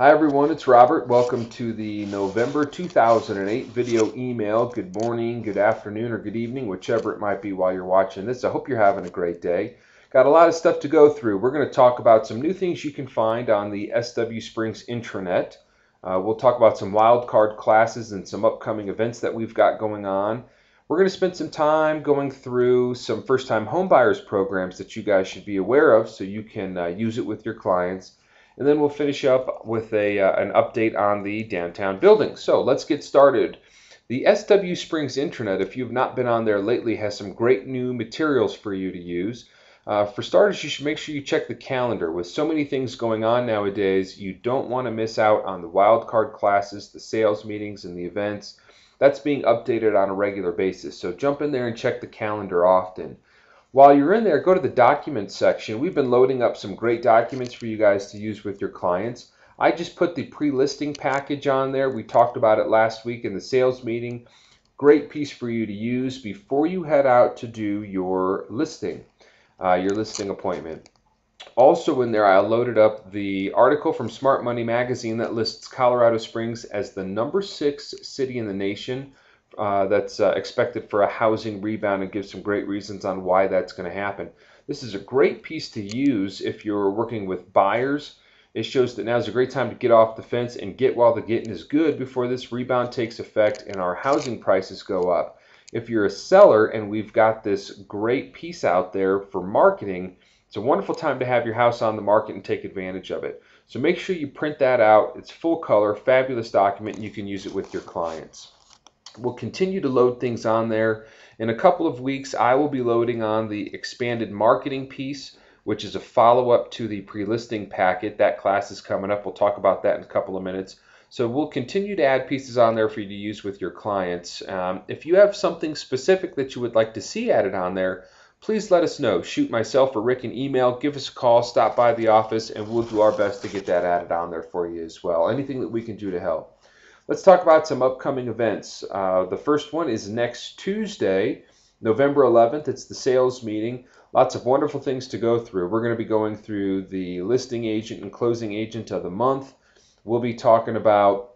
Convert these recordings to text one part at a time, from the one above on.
Hi everyone, it's Robert. Welcome to the November 2008 video email. Good morning, good afternoon, or good evening, whichever it might be while you're watching this. I hope you're having a great day. Got a lot of stuff to go through. We're going to talk about some new things you can find on the SW Springs intranet. We'll talk about some wildcard classes and some upcoming events that we've got going on. We're going to spend some time going through some first-time homebuyers programs that you guys should be aware of so you can use it with your clients. And then we'll finish up with an update on the downtown building. So let's get started. The SW Springs intranet, if you've not been on there lately, has some great new materials for you to use. For starters, you should make sure you check the calendar. With so many things going on nowadays, you don't want to miss out on the wildcard classes, the sales meetings, and the events. That's being updated on a regular basis. So jump in there and check the calendar often. While you're in there, go to the documents section. We've been loading up some great documents for you guys to use with your clients. I just put the pre-listing package on there. We talked about it last week in the sales meeting. Great piece for you to use before you head out to do your listing appointment. Also in there, I loaded up the article from Smart Money Magazine that lists Colorado Springs as the #6 city in the nation. That's expected for a housing rebound, and gives some great reasons on why that's going to happen. This is a great piece to use if you're working with buyers. It shows that now is a great time to get off the fence and get while the getting is good before this rebound takes effect and our housing prices go up. If you're a seller and we've got this great piece out there for marketing, it's a wonderful time to have your house on the market and take advantage of it. So make sure you print that out. It's full color, fabulous document, and you can use it with your clients. We'll continue to load things on there. In a couple of weeks, I will be loading on the expanded marketing piece, which is a follow-up to the pre-listing packet. That class is coming up. We'll talk about that in a couple of minutes. So we'll continue to add pieces on there for you to use with your clients. If you have something specific that you would like to see added on there, please let us know. Shoot myself or Rick an email, give us a call, stop by the office, and we'll do our best to get that added on there for you as well. Anything that we can do to help. Let's talk about some upcoming events. The first one is next Tuesday, November 11th. It's the sales meeting. Lots of wonderful things to go through. We're going to be going through the listing agent and closing agent of the month. We'll be talking about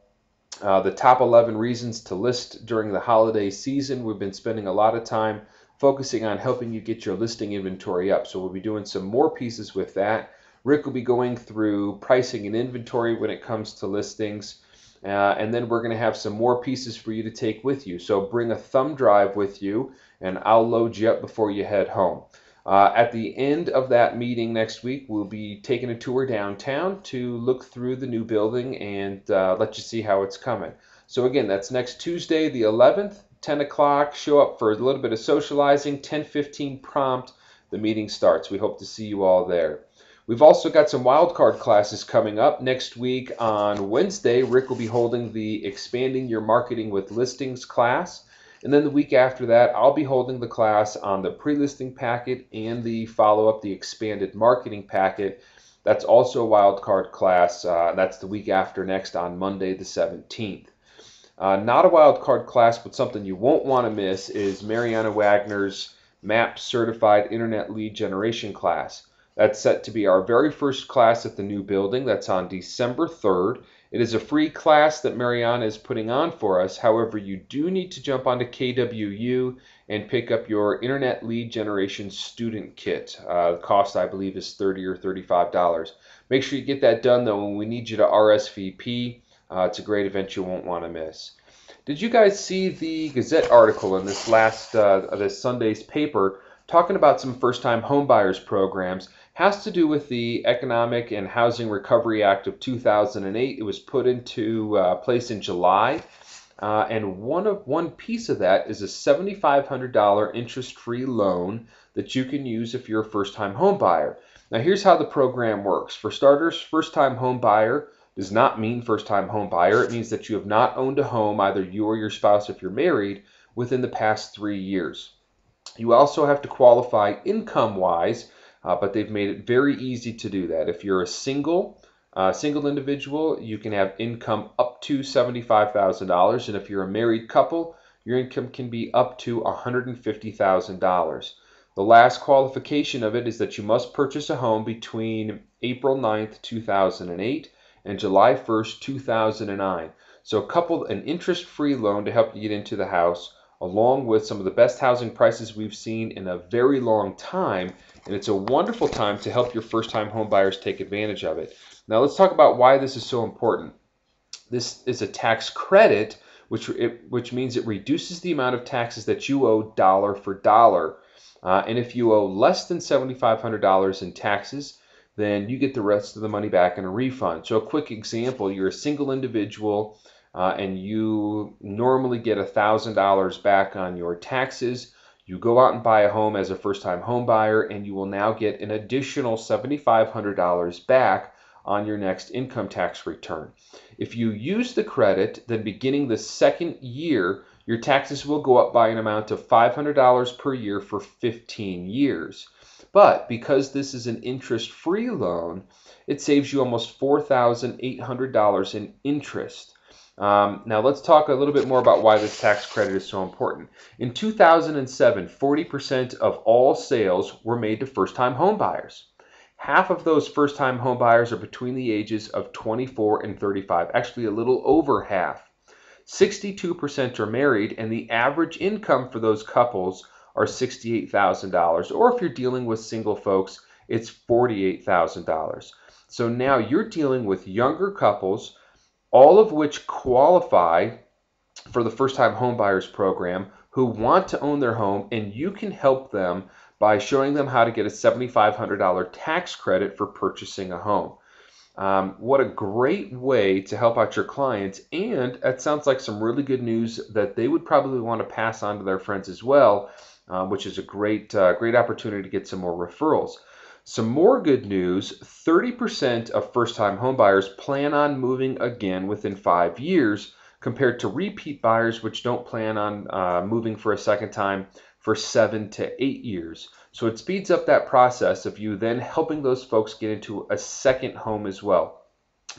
the top 11 reasons to list during the holiday season. We've been spending a lot of time focusing on helping you get your listing inventory up. So we'll be doing some more pieces with that. Rick will be going through pricing and inventory when it comes to listings. And then we're going to have some more pieces for you to take with you. So bring a thumb drive with you, and I'll load you up before you head home. At the end of that meeting next week, we'll be taking a tour downtown to look through the new building and let you see how it's coming. So again, that's next Tuesday, the 11th, 10 o'clock. Show up for a little bit of socializing. 10:15 prompt, the meeting starts. We hope to see you all there. We've also got some wildcard classes coming up. Next week on Wednesday, Rick will be holding the Expanding Your Marketing with Listings class. And then the week after that, I'll be holding the class on the pre-listing packet and the follow-up, the expanded marketing packet. That's also a wildcard class. That's the week after next on Monday the 17th. Not a wildcard class, but something you won't want to miss is Mariana Wagner's MAP Certified Internet Lead Generation class. That's set to be our very first class at the new building. That's on December 3rd. It is a free class that Mariana is putting on for us. However, you do need to jump onto KWU and pick up your Internet Lead Generation Student Kit. The cost, I believe, is $30 or $35. Make sure you get that done, though, and we need you to RSVP. It's a great event you won't want to miss. Did you guys see the Gazette article in this this Sunday's paper talking about some first-time homebuyers programs? Has to do with the Economic and Housing Recovery Act of 2008. It was put into place in July, and one piece of that is a $7,500 interest-free loan that you can use if you're a first-time home buyer. Now here's how the program works. For starters, first-time home buyer does not mean first-time home buyer. It means that you have not owned a home, either you or your spouse if you're married, within the past 3 years. You also have to qualify income-wise, but they've made it very easy to do that. If you're a single individual, you can have income up to $75,000, and if you're a married couple, your income can be up to $150,000. The last qualification of it is that you must purchase a home between April 9th, 2008 and July 1st, 2009. So coupled an interest-free loan to help you get into the house, along with some of the best housing prices we've seen in a very long time, and it's a wonderful time to help your first-time home buyers take advantage of it. Now let's talk about why this is so important. This is a tax credit, which means it reduces the amount of taxes that you owe dollar for dollar. And if you owe less than $7,500 in taxes, then you get the rest of the money back in a refund. So a quick example, you're a single individual and you normally get $1,000 back on your taxes. You go out and buy a home as a first-time home buyer, and you will now get an additional $7,500 back on your next income tax return. If you use the credit, then beginning the second year, your taxes will go up by an amount of $500 per year for 15 years. But because this is an interest-free loan, it saves you almost $4,800 in interest. Now let's talk a little bit more about why this tax credit is so important. In 2007, 40% of all sales were made to first-time home buyers. Half of those first-time home buyers are between the ages of 24 and 35, actually a little over half. 62% are married, and the average income for those couples are $68,000. Or if you're dealing with single folks, it's $48,000. So now you're dealing with younger couples, all of which qualify for the first-time home buyers program, who want to own their home, and you can help them by showing them how to get a $7,500 tax credit for purchasing a home. What a great way to help out your clients, and that sounds like some really good news that they would probably want to pass on to their friends as well, which is a great opportunity to get some more referrals. Some more good news, 30% of first-time homebuyers plan on moving again within 5 years, compared to repeat buyers which don't plan on moving for a second time for 7 to 8 years. So it speeds up that process of you then helping those folks get into a second home as well.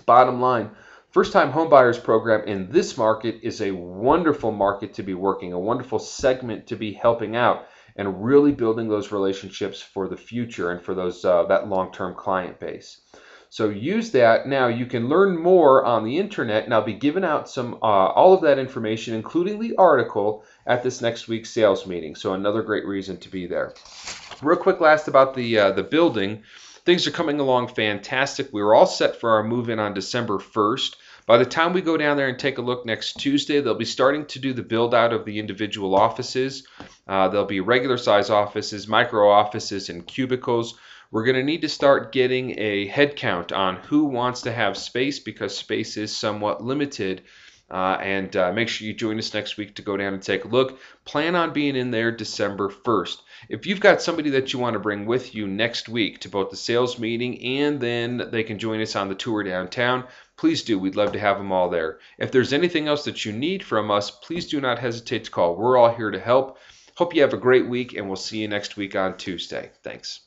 Bottom line, first-time homebuyers program in this market is a wonderful market to be working, a wonderful segment to be helping out, and really building those relationships for the future and for those that long-term client base. So use that. Now you can learn more on the internet, and I'll be giving out some all of that information, including the article, at this next week's sales meeting. So another great reason to be there. Real quick, last about the building. Things are coming along fantastic. We were all set for our move-in on December 1st. By the time we go down there and take a look next Tuesday, they'll be starting to do the build-out of the individual offices. There'll be regular size offices, micro offices, and cubicles. We're going to need to start getting a head count on who wants to have space, because space is somewhat limited. And make sure you join us next week to go down and take a look. Plan on being in there December 1st. If you've got somebody that you want to bring with you next week to both the sales meeting and then they can join us on the tour downtown, please do. We'd love to have them all there. If there's anything else that you need from us, please do not hesitate to call. We're all here to help. Hope you have a great week, and we'll see you next week on Tuesday. Thanks.